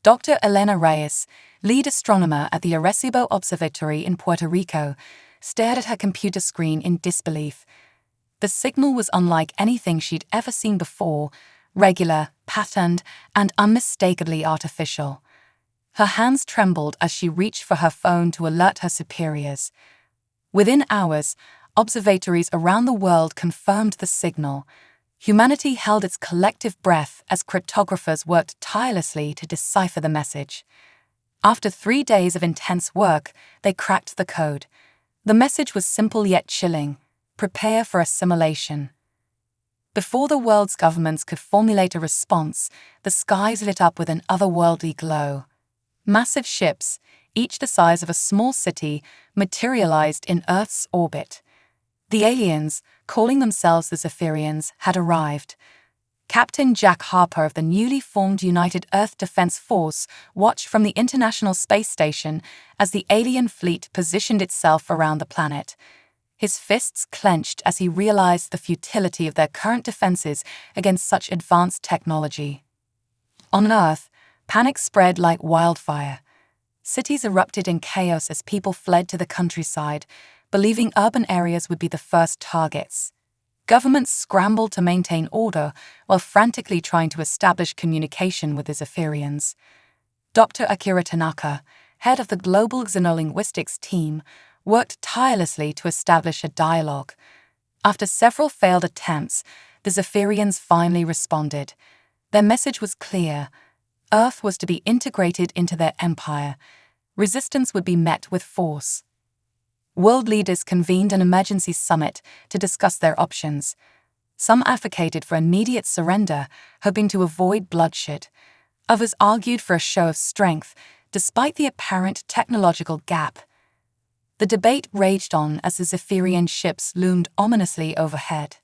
Dr. Elena Reyes, lead astronomer at the Arecibo Observatory in Puerto Rico, stared at her computer screen in disbelief. The signal was unlike anything she'd ever seen before, regular, patterned, and unmistakably artificial. Her hands trembled as she reached for her phone to alert her superiors. Within hours, observatories around the world confirmed the signal. Humanity held its collective breath as cryptographers worked tirelessly to decipher the message. After 3 days of intense work, they cracked the code. The message was simple yet chilling: prepare for assimilation. Before the world's governments could formulate a response, the skies lit up with an otherworldly glow. Massive ships, each the size of a small city, materialized in Earth's orbit. The aliens, calling themselves the Zephyrians, had arrived. Captain Jack Harper of the newly formed United Earth Defense Force watched from the International Space Station as the alien fleet positioned itself around the planet. His fists clenched as he realized the futility of their current defenses against such advanced technology. On Earth, panic spread like wildfire. Cities erupted in chaos as people fled to the countryside, believing urban areas would be the first targets. Governments scrambled to maintain order while frantically trying to establish communication with the Zephyrians. Dr. Akira Tanaka, head of the global xenolinguistics team, worked tirelessly to establish a dialogue. After several failed attempts, the Zephyrians finally responded. Their message was clear: Earth was to be integrated into their empire. Resistance would be met with force. World leaders convened an emergency summit to discuss their options. Some advocated for immediate surrender, hoping to avoid bloodshed. Others argued for a show of strength, despite the apparent technological gap. The debate raged on as the Zephyrian ships loomed ominously overhead.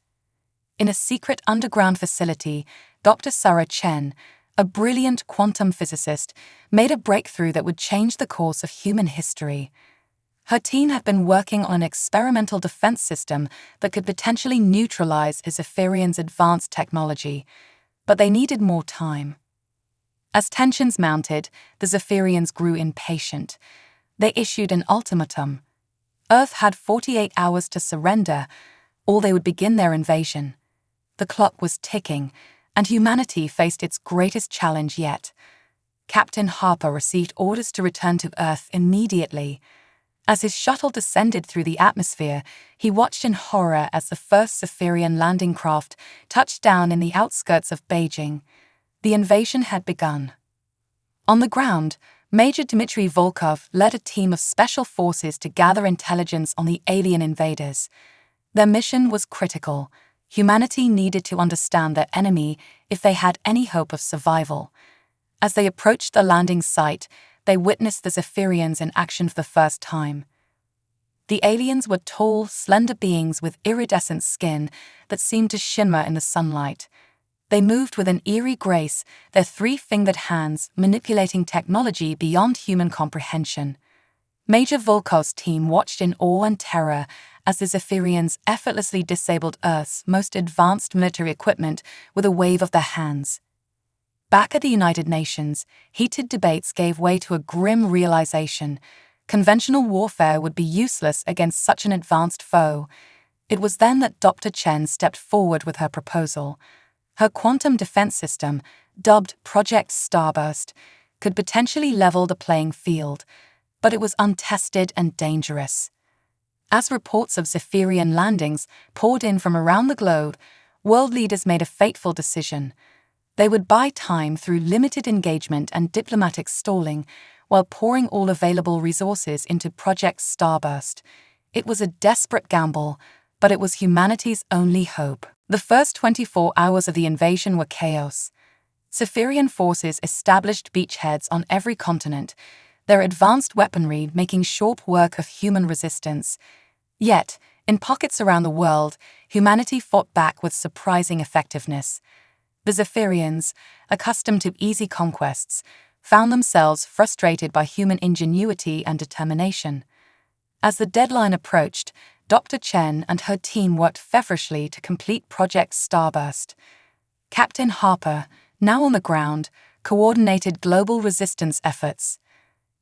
In a secret underground facility, Dr. Sarah Chen, a brilliant quantum physicist, made a breakthrough that would change the course of human history. Her team had been working on an experimental defense system that could potentially neutralize the Zephyrians' advanced technology, but they needed more time. As tensions mounted, the Zephyrians grew impatient. They issued an ultimatum. Earth had 48 hours to surrender, or they would begin their invasion. The clock was ticking, and humanity faced its greatest challenge yet. Captain Harper received orders to return to Earth immediately. As his shuttle descended through the atmosphere, he watched in horror as the first Zephyrian landing craft touched down in the outskirts of Beijing. The invasion had begun. On the ground, Major Dmitry Volkov led a team of special forces to gather intelligence on the alien invaders. Their mission was critical. Humanity needed to understand their enemy if they had any hope of survival. As they approached the landing site, they witnessed the Zephyrians in action for the first time. The aliens were tall, slender beings with iridescent skin that seemed to shimmer in the sunlight. They moved with an eerie grace, their 3-fingered hands manipulating technology beyond human comprehension. Major Volkov's team watched in awe and terror as the Zephyrians effortlessly disabled Earth's most advanced military equipment with a wave of their hands. Back at the United Nations, heated debates gave way to a grim realization: conventional warfare would be useless against such an advanced foe. It was then that Dr. Chen stepped forward with her proposal. Her quantum defense system, dubbed Project Starburst, could potentially level the playing field, but it was untested and dangerous. As reports of Zephyrian landings poured in from around the globe, world leaders made a fateful decision. They would buy time through limited engagement and diplomatic stalling while pouring all available resources into Project Starburst. It was a desperate gamble, but it was humanity's only hope. The first 24 hours of the invasion were chaos. Zephyrian forces established beachheads on every continent, their advanced weaponry making short work of human resistance. Yet, in pockets around the world, humanity fought back with surprising effectiveness. The Zephyrians, accustomed to easy conquests, found themselves frustrated by human ingenuity and determination. As the deadline approached, Dr. Chen and her team worked feverishly to complete Project Starburst. Captain Harper, now on the ground, coordinated global resistance efforts.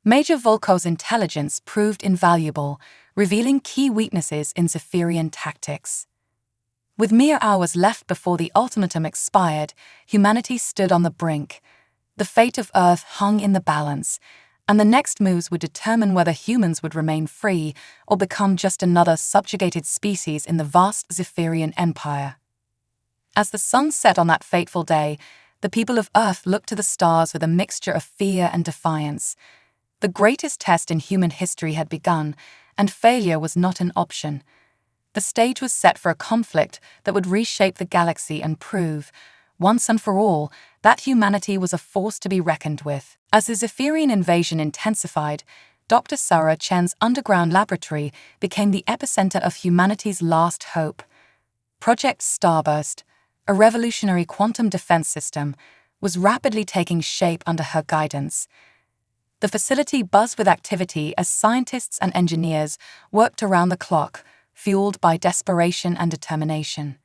Major Volkov's intelligence proved invaluable, revealing key weaknesses in Zephyrian tactics. With mere hours left before the ultimatum expired, humanity stood on the brink. The fate of Earth hung in the balance, and the next moves would determine whether humans would remain free or become just another subjugated species in the vast Zephyrian Empire. As the sun set on that fateful day, the people of Earth looked to the stars with a mixture of fear and defiance. The greatest test in human history had begun, and failure was not an option. The stage was set for a conflict that would reshape the galaxy and prove, once and for all, that humanity was a force to be reckoned with. As the Zephyrian invasion intensified, Dr. Sarah Chen's underground laboratory became the epicenter of humanity's last hope. Project Starburst, a revolutionary quantum defense system, was rapidly taking shape under her guidance. The facility buzzed with activity as scientists and engineers worked around the clock, fueled by desperation and determination.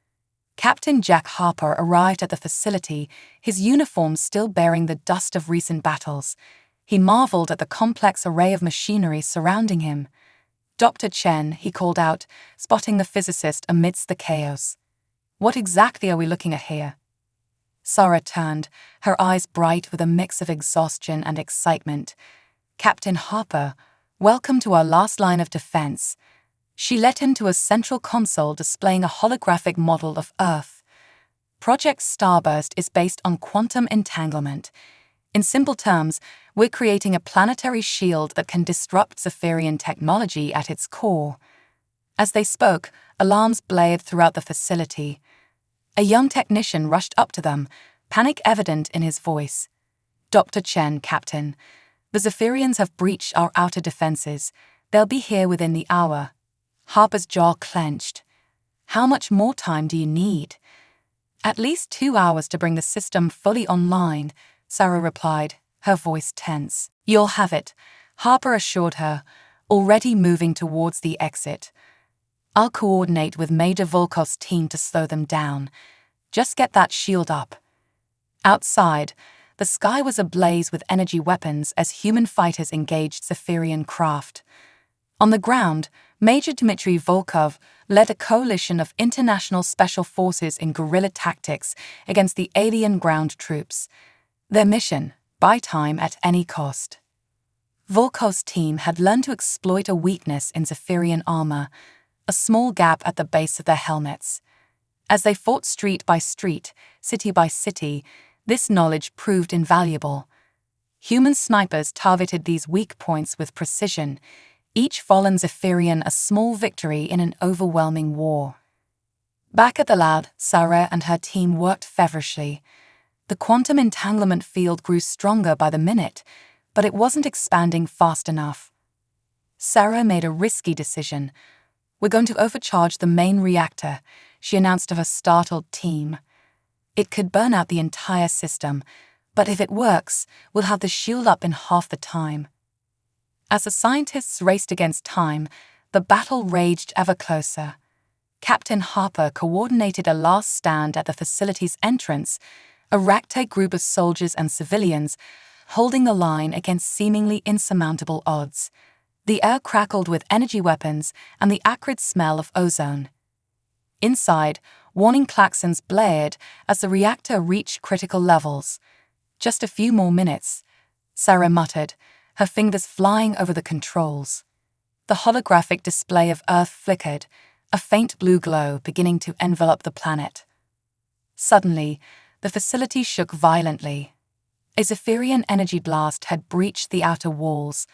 Captain Jack Harper arrived at the facility, his uniform still bearing the dust of recent battles. He marveled at the complex array of machinery surrounding him. "Dr. Chen," he called out, spotting the physicist amidst the chaos. "What exactly are we looking at here?" Sarah turned, her eyes bright with a mix of exhaustion and excitement. "Captain Harper, welcome to our last line of defense." She led him to a central console displaying a holographic model of Earth. Project Starburst is based on quantum entanglement. In simple terms, we're creating a planetary shield that can disrupt Zephyrian technology at its core. As they spoke, alarms blared throughout the facility. A young technician rushed up to them, panic evident in his voice. "Dr. Chen, Captain, the Zephyrians have breached our outer defenses. They'll be here within the hour." Harper's jaw clenched. "How much more time do you need?" "At least 2 hours to bring the system fully online," Sarah replied, her voice tense. "You'll have it," Harper assured her, already moving towards the exit. "I'll coordinate with Major Volkov's team to slow them down. Just get that shield up." Outside, the sky was ablaze with energy weapons as human fighters engaged Zephyrian craft. On the ground, Major Dmitry Volkov led a coalition of international special forces in guerrilla tactics against the alien ground troops. Their mission: buy time at any cost. Volkov's team had learned to exploit a weakness in Zephyrian armor, a small gap at the base of their helmets. As they fought street by street, city by city, this knowledge proved invaluable. Human snipers targeted these weak points with precision, each fallen Zephyrian a small victory in an overwhelming war. Back at the lab, Sarah and her team worked feverishly. The quantum entanglement field grew stronger by the minute, but it wasn't expanding fast enough. Sarah made a risky decision. "We're going to overcharge the main reactor," she announced to her startled team. "It could burn out the entire system, but if it works, we'll have the shield up in half the time." As the scientists raced against time, the battle raged ever closer. Captain Harper coordinated a last stand at the facility's entrance, a ragtag group of soldiers and civilians holding the line against seemingly insurmountable odds. The air crackled with energy weapons and the acrid smell of ozone. Inside, warning klaxons blared as the reactor reached critical levels. "Just a few more minutes," Sarah muttered, her fingers flying over the controls. The holographic display of Earth flickered, a faint blue glow beginning to envelop the planet. Suddenly, the facility shook violently. A Zephyrian energy blast had breached the outer walls.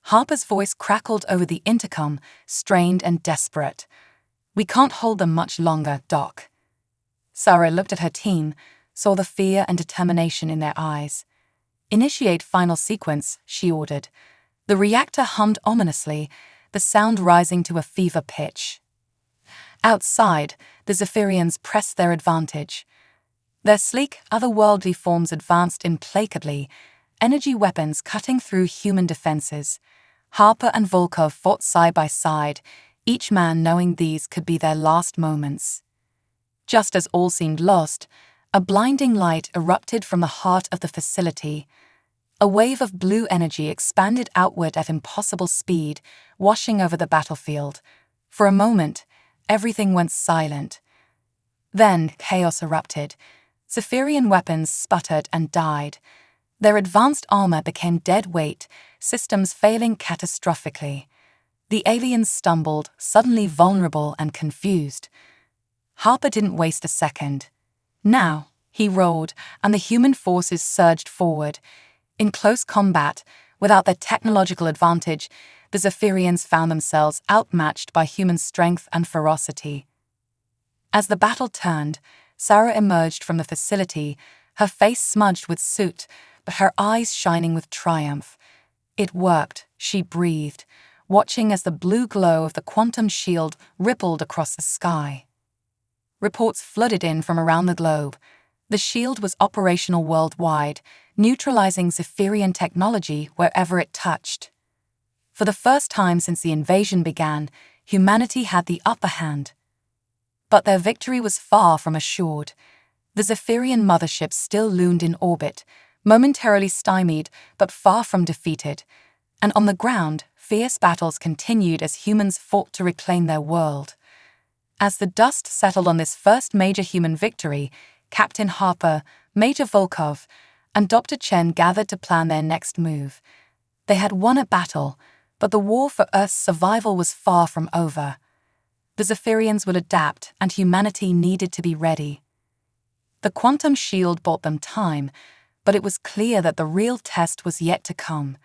Harper's voice crackled over the intercom, strained and desperate. "We can't hold them much longer, Doc." Sarah looked at her team, saw the fear and determination in their eyes. "Initiate final sequence," she ordered. The reactor hummed ominously, the sound rising to a fever pitch. Outside, the Zephyrians pressed their advantage. Their sleek, otherworldly forms advanced implacably, energy weapons cutting through human defenses. Harper and Volkov fought side by side, each man knowing these could be their last moments. Just as all seemed lost, A blinding light erupted from the heart of the facility. A wave of blue energy expanded outward at impossible speed, washing over the battlefield. For a moment, everything went silent. Then chaos erupted. Zephyrian weapons sputtered and died. Their advanced armor became dead weight, systems failing catastrophically. The aliens stumbled, suddenly vulnerable and confused. Harper didn't waste a second. Now, he roared, and the human forces surged forward. In close combat, without their technological advantage, the Zephyrians found themselves outmatched by human strength and ferocity. As the battle turned, Sarah emerged from the facility, her face smudged with soot, but her eyes shining with triumph. It worked, she breathed, watching as the blue glow of the quantum shield rippled across the sky. Reports flooded in from around the globe. The shield was operational worldwide, neutralizing Zephyrian technology wherever it touched. For the first time since the invasion began, humanity had the upper hand. But their victory was far from assured. The Zephyrian mothership still loomed in orbit, momentarily stymied but far from defeated. And on the ground, fierce battles continued as humans fought to reclaim their world. As the dust settled on this first major human victory, Captain Harper, Major Volkov, and Dr. Chen gathered to plan their next move. They had won a battle, but the war for Earth's survival was far from over. The Zephyrians would adapt, and humanity needed to be ready. The quantum shield bought them time, but it was clear that the real test was yet to come.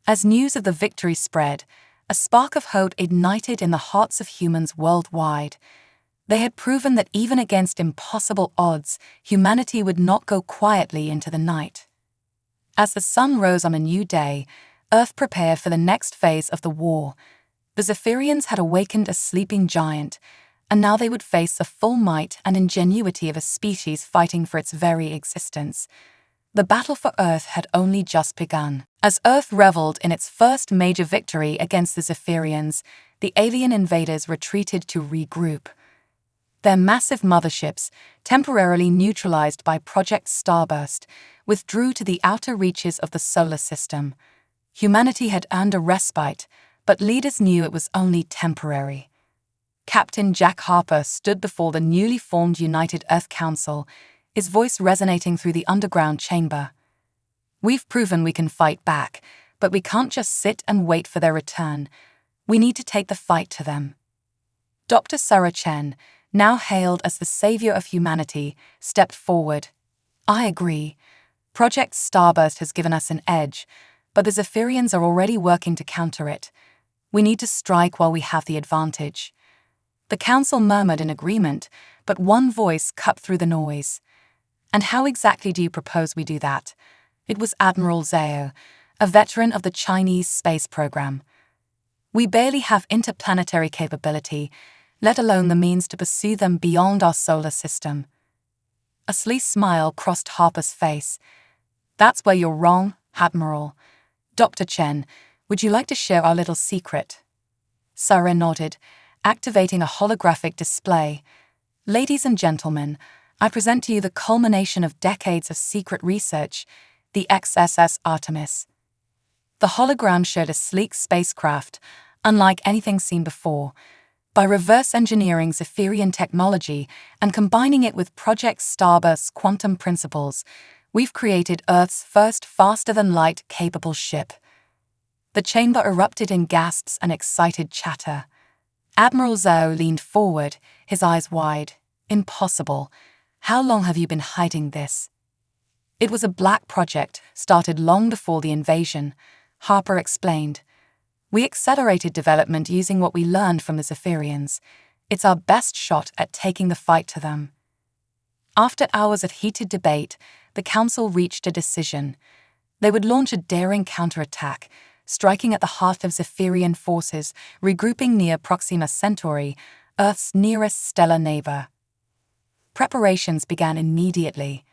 As news of the victory spread, a spark of hope ignited in the hearts of humans worldwide. They had proven that even against impossible odds, humanity would not go quietly into the night. As the sun rose on a new day, Earth prepared for the next phase of the war. The Zephyrians had awakened a sleeping giant, and now they would face the full might and ingenuity of a species fighting for its very existence. The battle for Earth had only just begun. As Earth reveled in its first major victory against the Zephyrians, the alien invaders retreated to regroup. Their massive motherships, temporarily neutralized by Project Starburst, withdrew to the outer reaches of the solar system. Humanity had earned a respite, but leaders knew it was only temporary. Captain Jack Harper stood before the newly formed United Earth Council, his voice resonating through the underground chamber. "We've proven we can fight back, but we can't just sit and wait for their return. We need to take the fight to them." Dr. Sarah Chen, now hailed as the savior of humanity, stepped forward. "I agree. Project Starburst has given us an edge, but the Zephyrians are already working to counter it. We need to strike while we have the advantage." The council murmured in agreement, but one voice cut through the noise. "And how exactly do you propose we do that?" It was Admiral Zhao, a veteran of the Chinese space program. "We barely have interplanetary capability, let alone the means to pursue them beyond our solar system." A sleek smile crossed Harper's face. "That's where you're wrong, Admiral. Dr. Chen, would you like to share our little secret?" Sarah nodded, activating a holographic display. "Ladies and gentlemen, I present to you the culmination of decades of secret research, the XSS Artemis." The hologram showed a sleek spacecraft, unlike anything seen before. By reverse engineering Zephyrian technology and combining it with Project Starburst's quantum principles, we've created Earth's first faster-than-light capable ship. The chamber erupted in gasps and excited chatter. Admiral Zhao leaned forward, his eyes wide. "Impossible. How long have you been hiding this?" "It was a black project, started long before the invasion," Harper explained. "We accelerated development using what we learned from the Zephyrians. It's our best shot at taking the fight to them." After hours of heated debate, the council reached a decision. They would launch a daring counterattack, striking at the heart of Zephyrian forces, regrouping near Proxima Centauri, Earth's nearest stellar neighbor. Preparations began immediately.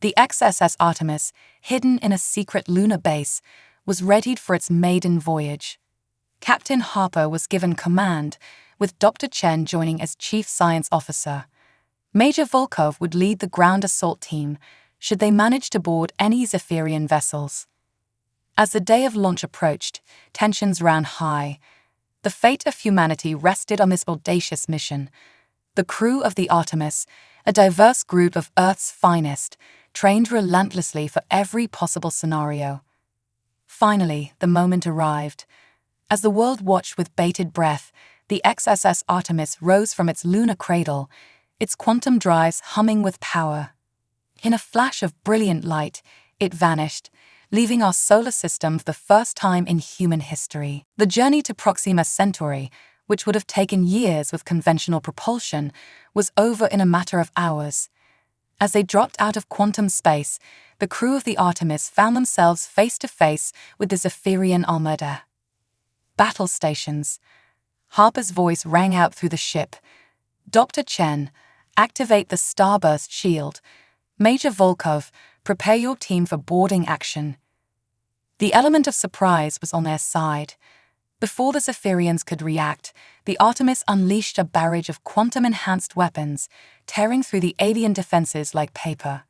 The XSS Artemis, hidden in a secret lunar base, was readied for its maiden voyage. Captain Harper was given command, with Dr. Chen joining as Chief Science Officer. Major Volkov would lead the ground assault team should they manage to board any Zephyrian vessels. As the day of launch approached, tensions ran high. The fate of humanity rested on this audacious mission. The crew of the Artemis, a diverse group of Earth's finest, trained relentlessly for every possible scenario. Finally, the moment arrived. As the world watched with bated breath, the XSS Artemis rose from its lunar cradle, its quantum drives humming with power. In a flash of brilliant light, it vanished, leaving our solar system for the first time in human history. The journey to Proxima Centauri, which would have taken years with conventional propulsion, was over in a matter of hours. As they dropped out of quantum space, the crew of the Artemis found themselves face to face with the Zephyrian Armada. Battle stations. Harper's voice rang out through the ship. Dr. Chen, activate the starburst shield. Major Volkov, prepare your team for boarding action. The element of surprise was on their side. Before the Zephyrians could react, the Artemis unleashed a barrage of quantum-enhanced weapons, tearing through the alien defenses like paper.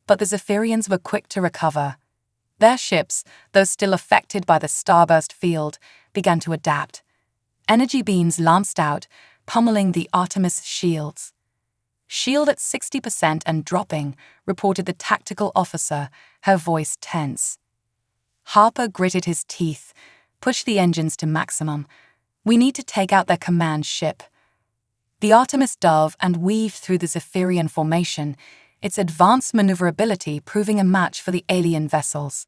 But the Zephyrians were quick to recover. Their ships, though still affected by the starburst field, began to adapt. Energy beams lanced out, pummeling the Artemis shields. "Shield at 60% and dropping," reported the tactical officer, her voice tense. Harper gritted his teeth. "Push the engines to maximum. We need to take out their command ship." The Artemis dove and weaved through the Zephyrian formation, its advanced maneuverability proving a match for the alien vessels.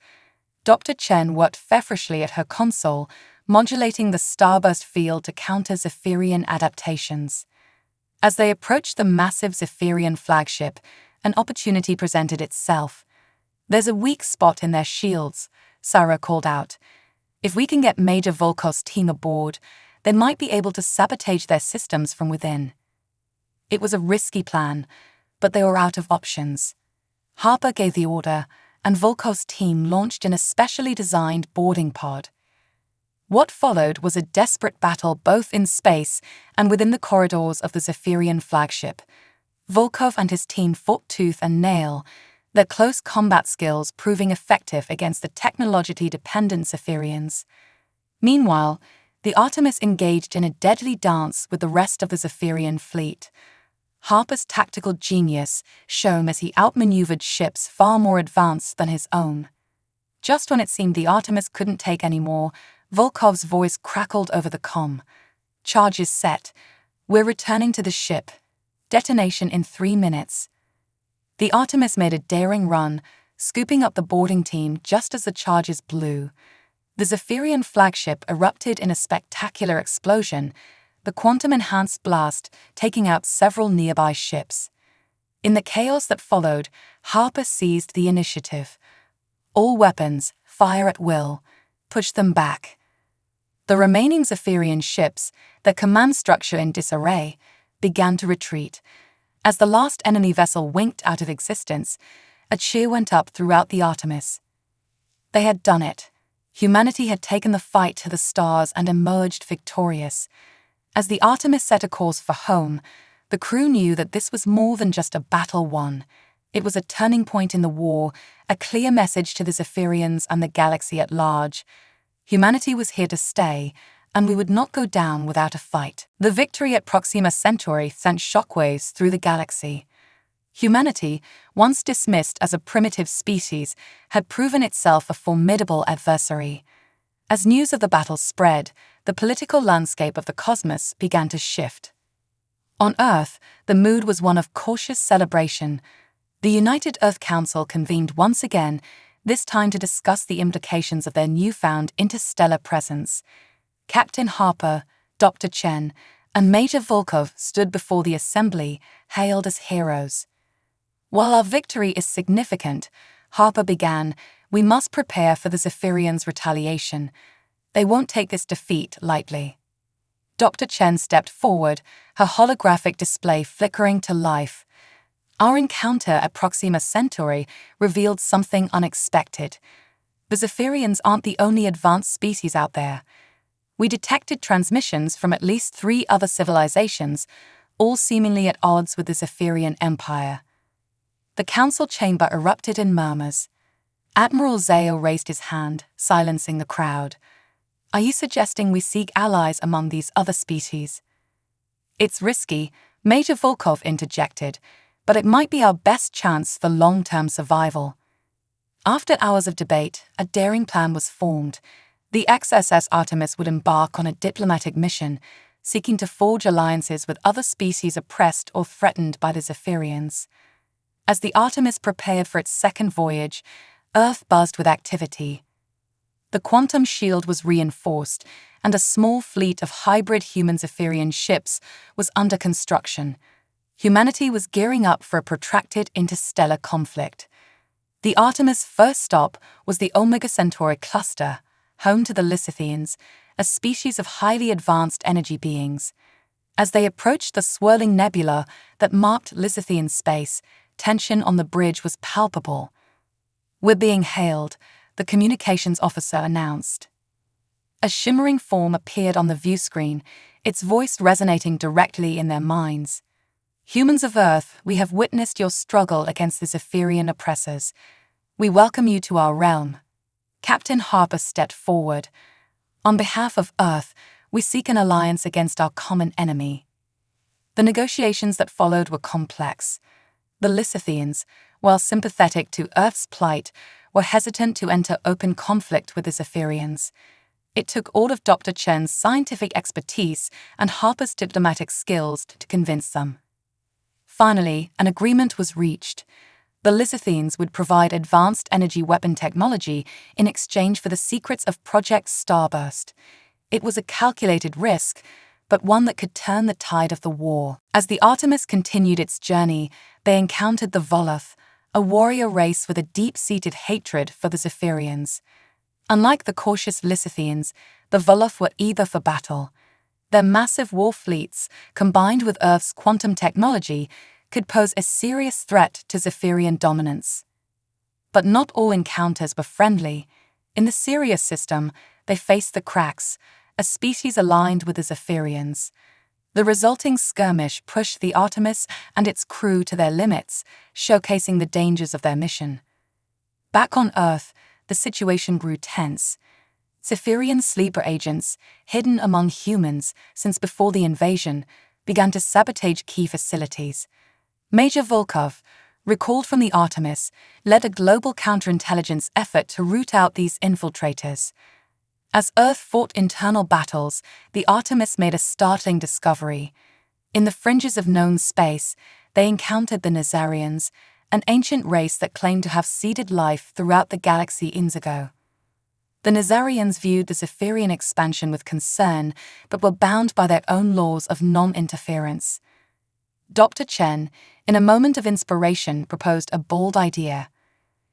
Dr. Chen worked feverishly at her console, modulating the starburst field to counter Zephyrian adaptations. As they approached the massive Zephyrian flagship, an opportunity presented itself. "There's a weak spot in their shields," Sarah called out. "If we can get Major Volkov's team aboard, they might be able to sabotage their systems from within." It was a risky plan, but they were out of options. Harper gave the order, and Volkov's team launched in a specially designed boarding pod. What followed was a desperate battle both in space and within the corridors of the Zephyrian flagship. Volkov and his team fought tooth and nail, their close combat skills proving effective against the technologically dependent Zephyrians. Meanwhile, the Artemis engaged in a deadly dance with the rest of the Zephyrian fleet. Harper's tactical genius shone as he outmaneuvered ships far more advanced than his own. Just when it seemed the Artemis couldn't take any more, Volkov's voice crackled over the comm. "Charges set. We're returning to the ship. Detonation in 3 minutes." The Artemis made a daring run, scooping up the boarding team just as the charges blew. The Zephyrian flagship erupted in a spectacular explosion, the quantum-enhanced blast taking out several nearby ships. In the chaos that followed, Harper seized the initiative. "All weapons, fire at will. Push them back." The remaining Zephyrian ships, their command structure in disarray, began to retreat. As the last enemy vessel winked out of existence, a cheer went up throughout the Artemis. They had done it. Humanity had taken the fight to the stars and emerged victorious. As the Artemis set a course for home, the crew knew that this was more than just a battle won. It was a turning point in the war, a clear message to the Zephyrians and the galaxy at large. Humanity was here to stay, and we would not go down without a fight. The victory at Proxima Centauri sent shockwaves through the galaxy. Humanity, once dismissed as a primitive species, had proven itself a formidable adversary. As news of the battle spread, the political landscape of the cosmos began to shift. On Earth, the mood was one of cautious celebration. The United Earth Council convened once again, this time to discuss the implications of their newfound interstellar presence. Captain Harper, Dr. Chen, and Major Volkov stood before the assembly, hailed as heroes. "While our victory is significant," Harper began, "we must prepare for the Zephyrians' retaliation. They won't take this defeat lightly." Dr. Chen stepped forward, her holographic display flickering to life. "Our encounter at Proxima Centauri revealed something unexpected. The Zephyrians aren't the only advanced species out there. We detected transmissions from at least 3 other civilizations, all seemingly at odds with the Zar'konian Empire. The council chamber erupted in murmurs. Admiral Zao raised his hand, silencing the crowd. "Are you suggesting we seek allies among these other species?" "It's risky," Major Volkov interjected, "but it might be our best chance for long-term survival." After hours of debate, a daring plan was formed. The XSS Artemis would embark on a diplomatic mission, seeking to forge alliances with other species oppressed or threatened by the Zar'konians. As the Artemis prepared for its second voyage, Earth buzzed with activity. The quantum shield was reinforced, and a small fleet of hybrid human-Zar'konian ships was under construction. Humanity was gearing up for a protracted interstellar conflict. The Artemis' first stop was the Omega Centauri cluster, home to the Lithians, a species of highly advanced energy beings. As they approached the swirling nebula that marked Lithian space, tension on the bridge was palpable. "We're being hailed," the communications officer announced. A shimmering form appeared on the view screen, its voice resonating directly in their minds. "Humans of Earth, we have witnessed your struggle against the Zar'konian oppressors. We welcome you to our realm." Captain Harper stepped forward. "On behalf of Earth, we seek an alliance against our common enemy." The negotiations that followed were complex. The Lithians, while sympathetic to Earth's plight, were hesitant to enter open conflict with the Zar'konians. It took all of Dr. Chen's scientific expertise and Harper's diplomatic skills to convince them. Finally, an agreement was reached. The Lithians would provide advanced energy weapon technology in exchange for the secrets of Project Starburst. It was a calculated risk, but one that could turn the tide of the war. As the Artemis continued its journey, they encountered the Voloth, a warrior race with a deep-seated hatred for the Zar'konians. Unlike the cautious Lithians, the Voloth were eager for battle. Their massive war fleets, combined with Earth's quantum technology, could pose a serious threat to Zar'konian dominance. But not all encounters were friendly. In the Sirius system, they faced the Cracks, a species aligned with the Zar'konians. The resulting skirmish pushed the Artemis and its crew to their limits, showcasing the dangers of their mission. Back on Earth, the situation grew tense. Zar'konian sleeper agents, hidden among humans since before the invasion, began to sabotage key facilities. Major Volkov, recalled from the Artemis, led a global counterintelligence effort to root out these infiltrators. As Earth fought internal battles, the Artemis made a startling discovery. In the fringes of known space, they encountered the Nazarians, an ancient race that claimed to have seeded life throughout the galaxy eons ago. The Nazarians viewed the Zar'konian expansion with concern, but were bound by their own laws of non-interference. Dr. Chen, in a moment of inspiration, proposed a bold idea.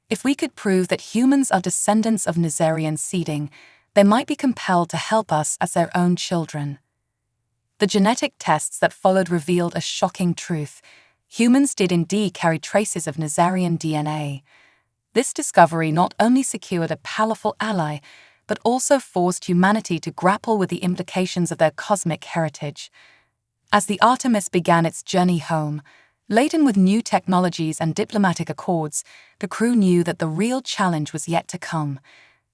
If we could prove that humans are descendants of Nazarian seeding, they might be compelled to help us as their own children. The genetic tests that followed revealed a shocking truth. Humans did indeed carry traces of Nazarian DNA. This discovery not only secured a powerful ally, but also forced humanity to grapple with the implications of their cosmic heritage. As the Artemis began its journey home, laden with new technologies and diplomatic accords, the crew knew that the real challenge was yet to come.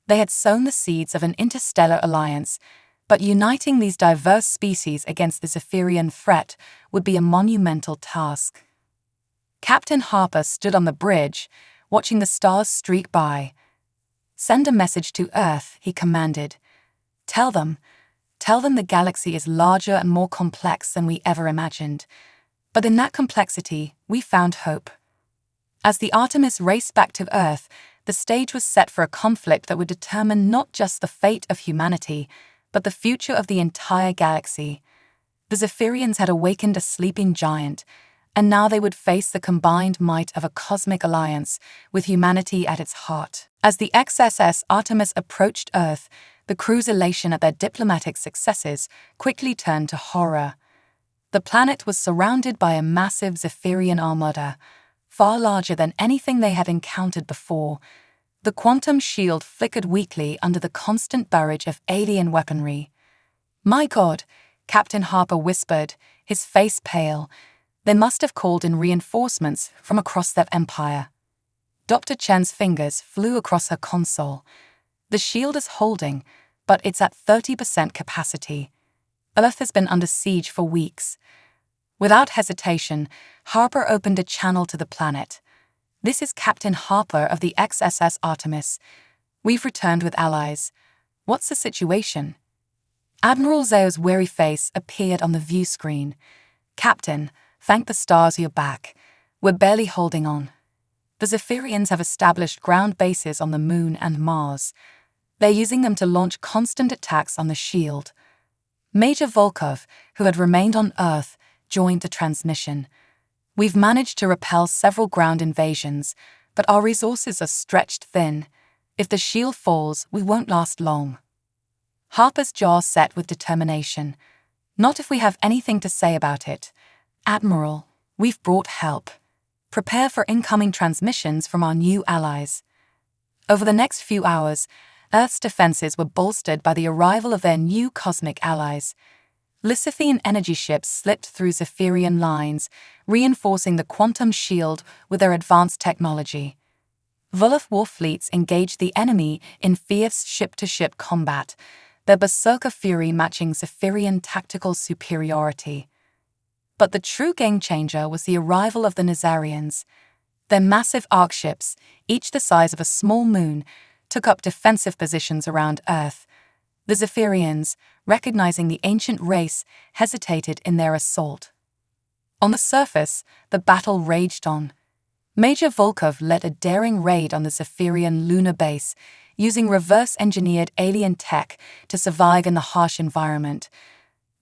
They had sown the seeds of an interstellar alliance, but uniting these diverse species against the Zar'konian threat would be a monumental task. Captain Harper stood on the bridge, watching the stars streak by. "Send a message to Earth," he commanded. Tell them the galaxy is larger and more complex than we ever imagined. But in that complexity, we found hope." As the Artemis raced back to Earth, the stage was set for a conflict that would determine not just the fate of humanity, but the future of the entire galaxy. The Zar'konians had awakened a sleeping giant, and now they would face the combined might of a cosmic alliance, with humanity at its heart. As the XSS Artemis approached Earth, the crew's elation at their diplomatic successes quickly turned to horror. The planet was surrounded by a massive Zar'konian armada, far larger than anything they had encountered before. The quantum shield flickered weakly under the constant barrage of alien weaponry. "My God," Captain Harper whispered, his face pale. They must have called in reinforcements from across their empire. Dr. Chen's fingers flew across her console. The shield is holding, but it's at 30% capacity. Earth has been under siege for weeks. Without hesitation, Harper opened a channel to the planet. "This is Captain Harper of the XSS Artemis. We've returned with allies. What's the situation?" Admiral Zao's weary face appeared on the view screen. "Captain, thank the stars you're back. We're barely holding on. The Zephyrians have established ground bases on the Moon and Mars. They're using them to launch constant attacks on the shield." Major Volkov, who had remained on Earth, joined the transmission. "We've managed to repel several ground invasions, but our resources are stretched thin. If the shield falls, we won't last long." Harper's jaw set with determination. "Not if we have anything to say about it. Admiral, we've brought help. Prepare for incoming transmissions from our new allies." Over the next few hours, Earth's defenses were bolstered by the arrival of their new cosmic allies. Lysithian energy ships slipped through Zephyrian lines, reinforcing the quantum shield with their advanced technology. Volov war fleets engaged the enemy in fierce ship-to-ship combat, their berserker fury matching Zephyrian tactical superiority. But the true game-changer was the arrival of the Nazarians. Their massive arc ships, each the size of a small moon, took up defensive positions around Earth. The Zephyrians, recognizing the ancient race, hesitated in their assault. On the surface, the battle raged on. Major Volkov led a daring raid on the Zephyrian lunar base, using reverse-engineered alien tech to survive in the harsh environment.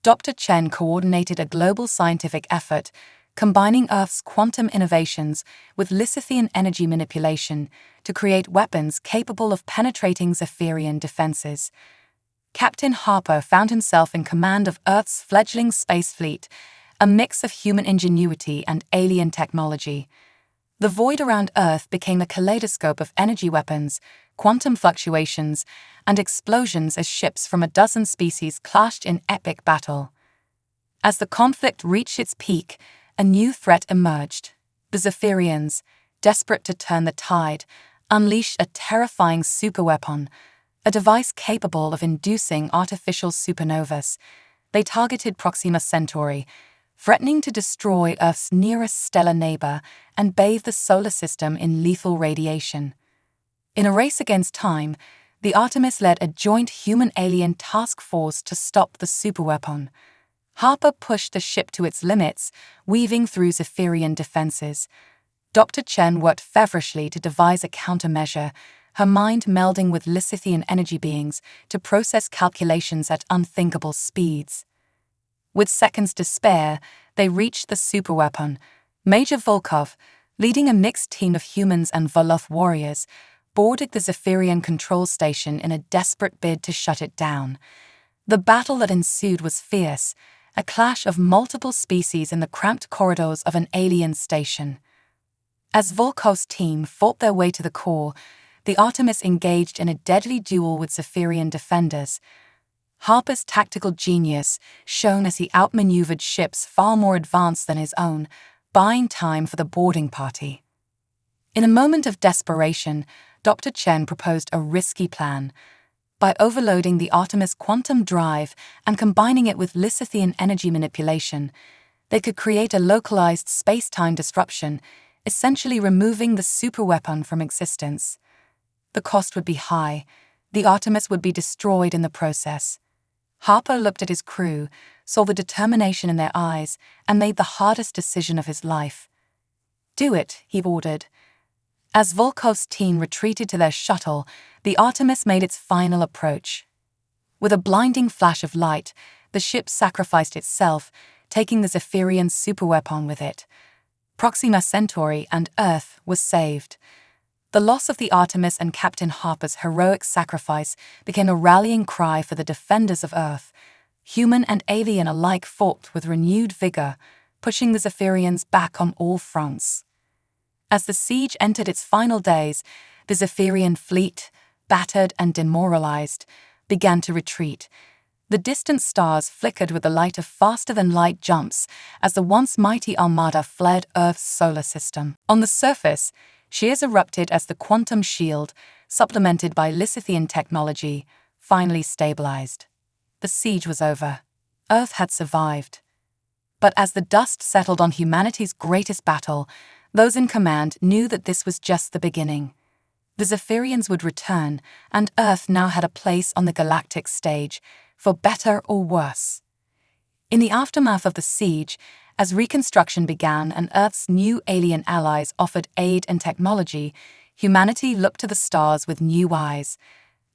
Dr. Chen coordinated a global scientific effort, combining Earth's quantum innovations with Lysithian energy manipulation to create weapons capable of penetrating Zephyrian defenses. Captain Harper found himself in command of Earth's fledgling space fleet, a mix of human ingenuity and alien technology. The void around Earth became a kaleidoscope of energy weapons, quantum fluctuations, and explosions as ships from a dozen species clashed in epic battle. As the conflict reached its peak, a new threat emerged. The Zephyrians, desperate to turn the tide, unleashed a terrifying superweapon, a device capable of inducing artificial supernovas. They targeted Proxima Centauri, threatening to destroy Earth's nearest stellar neighbor and bathe the solar system in lethal radiation. In a race against time, the Artemis led a joint human-alien task force to stop the superweapon. Harper pushed the ship to its limits, weaving through Zephyrian defenses. Dr. Chen worked feverishly to devise a countermeasure, her mind melding with Lysithian energy beings to process calculations at unthinkable speeds. With seconds to spare, they reached the superweapon. Major Volkov, leading a mixed team of humans and Volov warriors, boarded the Zephyrian control station in a desperate bid to shut it down. The battle that ensued was fierce, a clash of multiple species in the cramped corridors of an alien station. As Volkov's team fought their way to the core, the Artemis engaged in a deadly duel with Zephyrian defenders. Harper's tactical genius shone as he outmaneuvered ships far more advanced than his own, buying time for the boarding party. In a moment of desperation, Dr. Chen proposed a risky plan. By overloading the Artemis quantum drive and combining it with Lysithian energy manipulation, they could create a localized space-time disruption, essentially removing the superweapon from existence. The cost would be high. The Artemis would be destroyed in the process. Harper looked at his crew, saw the determination in their eyes, and made the hardest decision of his life. "Do it," he ordered. As Volkov's team retreated to their shuttle, the Artemis made its final approach. With a blinding flash of light, the ship sacrificed itself, taking the Zephyrian superweapon with it. Proxima Centauri and Earth was saved. The loss of the Artemis and Captain Harper's heroic sacrifice became a rallying cry for the defenders of Earth. Human and alien alike fought with renewed vigor, pushing the Zephyrians back on all fronts. As the siege entered its final days, the Zephyrian fleet, battered and demoralized, began to retreat. The distant stars flickered with the light of faster-than-light jumps as the once mighty armada fled Earth's solar system. On the surface, shears erupted as the quantum shield, supplemented by Lithian technology, finally stabilized. The siege was over. Earth had survived. But as the dust settled on humanity's greatest battle, those in command knew that this was just the beginning. The Zephyrians would return, and Earth now had a place on the galactic stage, for better or worse. In the aftermath of the siege, as reconstruction began and Earth's new alien allies offered aid and technology, humanity looked to the stars with new eyes.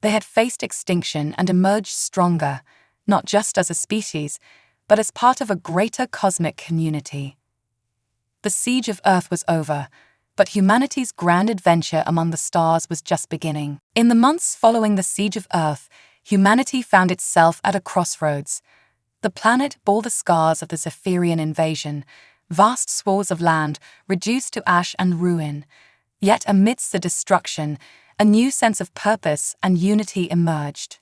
They had faced extinction and emerged stronger, not just as a species, but as part of a greater cosmic community. The siege of Earth was over, but humanity's grand adventure among the stars was just beginning. In the months following the siege of Earth, humanity found itself at a crossroads. The planet bore the scars of the Zephyrian invasion, vast swathes of land reduced to ash and ruin. Yet amidst the destruction, a new sense of purpose and unity emerged.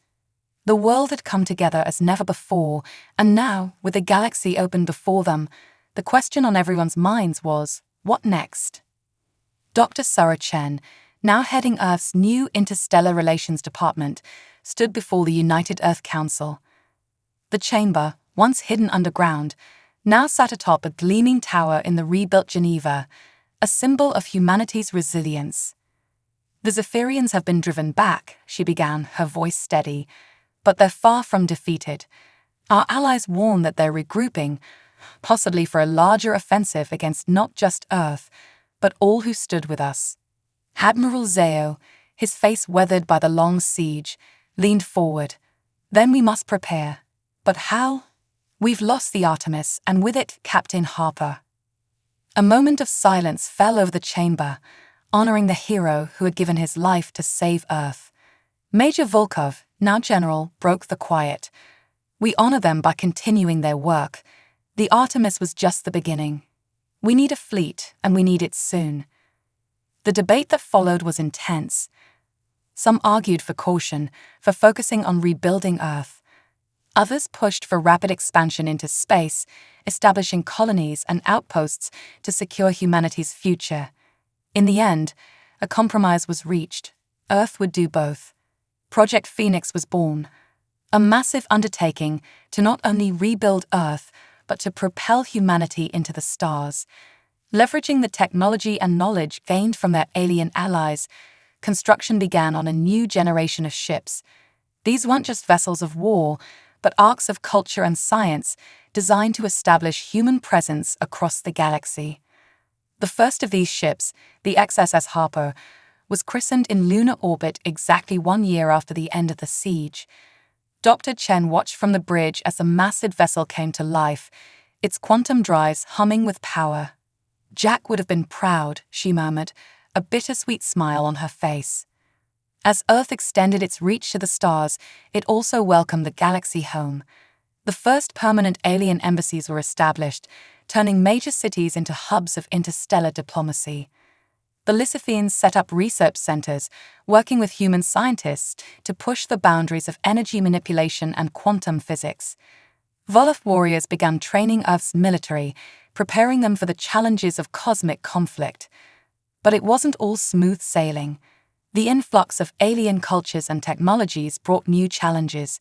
The world had come together as never before, and now, with the galaxy open before them, the question on everyone's minds was, what next? Dr. Zar'konian, now heading Earth's new Interstellar Relations Department, stood before the United Earth Council. The chamber, once hidden underground, now sat atop a gleaming tower in the rebuilt Geneva, a symbol of humanity's resilience. The Zephyrians have been driven back, she began, her voice steady, but they're far from defeated. Our allies warn that they're regrouping, possibly for a larger offensive against not just Earth, but all who stood with us. Admiral Zao, his face weathered by the long siege, leaned forward. Then we must prepare. But how? We've lost the Artemis, and with it, Captain Harper. A moment of silence fell over the chamber, honoring the hero who had given his life to save Earth. Major Volkov, now general, broke the quiet. We honor them by continuing their work. The Artemis was just the beginning. We need a fleet, and we need it soon. The debate that followed was intense. Some argued for caution, for focusing on rebuilding Earth. Others pushed for rapid expansion into space, establishing colonies and outposts to secure humanity's future. In the end, a compromise was reached. Earth would do both. Project Phoenix was born, a massive undertaking to not only rebuild Earth, but to propel humanity into the stars. Leveraging the technology and knowledge gained from their alien allies, construction began on a new generation of ships. These weren't just vessels of war, but arcs of culture and science designed to establish human presence across the galaxy. The first of these ships, the XSS Harper, was christened in lunar orbit exactly 1 year after the end of the siege. Dr. Chen watched from the bridge as the massive vessel came to life, its quantum drives humming with power. Jack would have been proud, she murmured, a bittersweet smile on her face. As Earth extended its reach to the stars, it also welcomed the galaxy home. The first permanent alien embassies were established, turning major cities into hubs of interstellar diplomacy. The Lithians set up research centers, working with human scientists to push the boundaries of energy manipulation and quantum physics. Volov warriors began training Earth's military, preparing them for the challenges of cosmic conflict. But it wasn't all smooth sailing. The influx of alien cultures and technologies brought new challenges.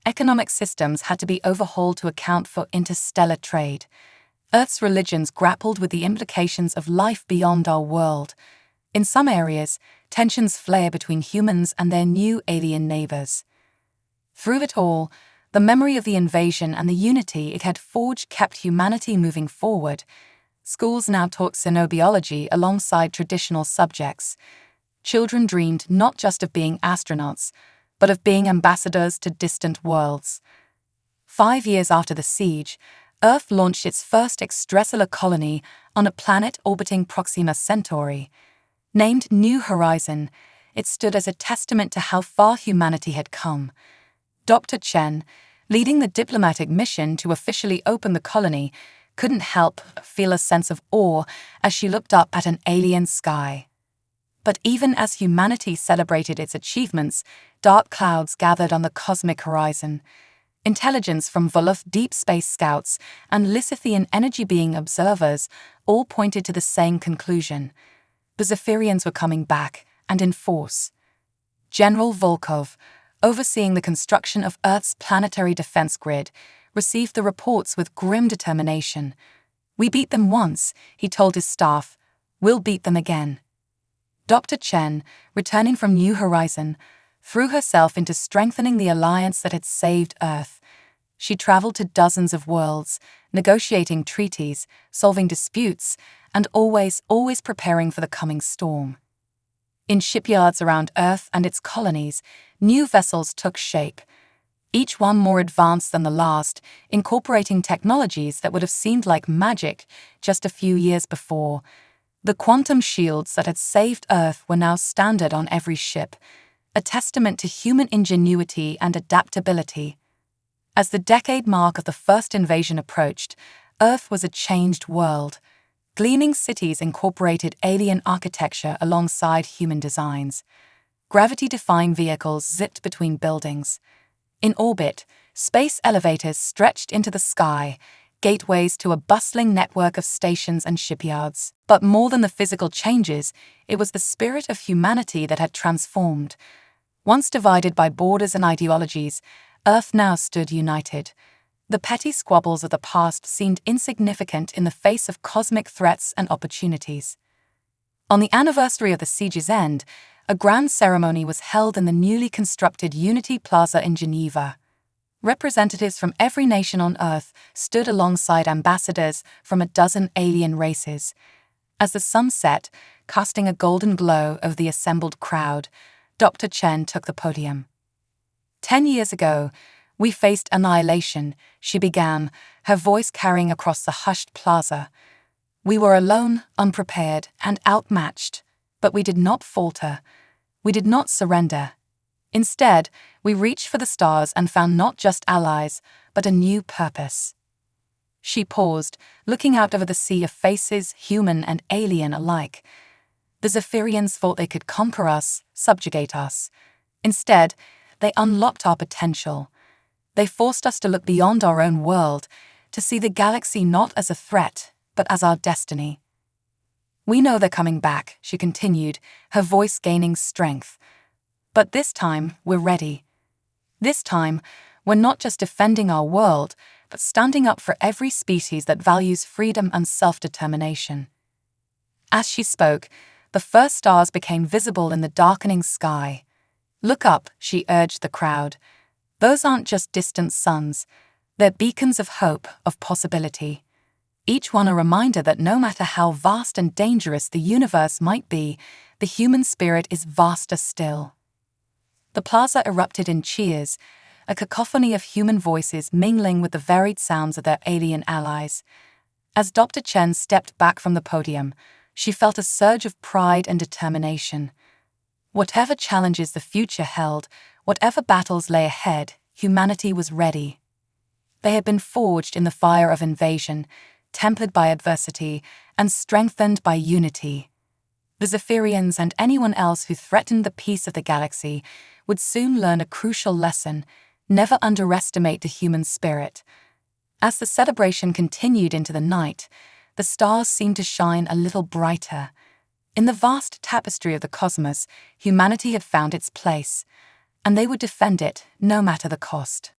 Economic systems had to be overhauled to account for interstellar trade. Earth's religions grappled with the implications of life beyond our world. In some areas, tensions flared between humans and their new alien neighbors. Through it all, the memory of the invasion and the unity it had forged kept humanity moving forward. Schools now taught xenobiology alongside traditional subjects. Children dreamed not just of being astronauts, but of being ambassadors to distant worlds. 5 years after the siege, Earth launched its first extrasolar colony on a planet orbiting Proxima Centauri. Named New Horizon, it stood as a testament to how far humanity had come. Dr. Chen, leading the diplomatic mission to officially open the colony, couldn't help but feel a sense of awe as she looked up at an alien sky. But even as humanity celebrated its achievements, dark clouds gathered on the cosmic horizon. Intelligence from Volov deep space scouts and Lysithian energy being observers all pointed to the same conclusion. The Zephyrians were coming back, and in force. General Volkov, overseeing the construction of Earth's planetary defense grid, received the reports with grim determination. "We beat them once," he told his staff. "We'll beat them again." Dr. Chen, returning from New Horizon, threw herself into strengthening the alliance that had saved Earth. She traveled to dozens of worlds, negotiating treaties, solving disputes, and always preparing for the coming storm. In shipyards around Earth and its colonies, new vessels took shape, each one more advanced than the last, incorporating technologies that would have seemed like magic just a few years before. The quantum shields that had saved Earth were now standard on every ship, a testament to human ingenuity and adaptability. As the decade mark of the first invasion approached, Earth was a changed world. Gleaming cities incorporated alien architecture alongside human designs. Gravity-defying vehicles zipped between buildings. In orbit, space elevators stretched into the sky, gateways to a bustling network of stations and shipyards. But more than the physical changes, it was the spirit of humanity that had transformed. Once divided by borders and ideologies, Earth now stood united. The petty squabbles of the past seemed insignificant in the face of cosmic threats and opportunities. On the anniversary of the siege's end, a grand ceremony was held in the newly constructed Unity Plaza in Geneva. Representatives from every nation on Earth stood alongside ambassadors from a dozen alien races. As the sun set, casting a golden glow over the assembled crowd, Dr. Chen took the podium. 10 years ago, we faced annihilation, she began, her voice carrying across the hushed plaza. We were alone, unprepared, and outmatched, but we did not falter. We did not surrender. Instead, we reached for the stars and found not just allies, but a new purpose. She paused, looking out over the sea of faces, human and alien alike. The Zephyrians thought they could conquer us, subjugate us. Instead, they unlocked our potential. They forced us to look beyond our own world, to see the galaxy not as a threat, but as our destiny. "We know they're coming back," she continued, her voice gaining strength. "But this time, we're ready. This time, we're not just defending our world, but standing up for every species that values freedom and self-determination." As she spoke, the first stars became visible in the darkening sky. "Look up," she urged the crowd. "Those aren't just distant suns. They're beacons of hope, of possibility. Each one a reminder that no matter how vast and dangerous the universe might be, the human spirit is vaster still." The plaza erupted in cheers, a cacophony of human voices mingling with the varied sounds of their alien allies. As Dr. Chen stepped back from the podium, she felt a surge of pride and determination. Whatever challenges the future held, whatever battles lay ahead, humanity was ready. They had been forged in the fire of invasion, tempered by adversity, and strengthened by unity. The Zephyrians and anyone else who threatened the peace of the galaxy would soon learn a crucial lesson: never underestimate the human spirit. As the celebration continued into the night, the stars seemed to shine a little brighter. In the vast tapestry of the cosmos, humanity had found its place, and they would defend it no matter the cost.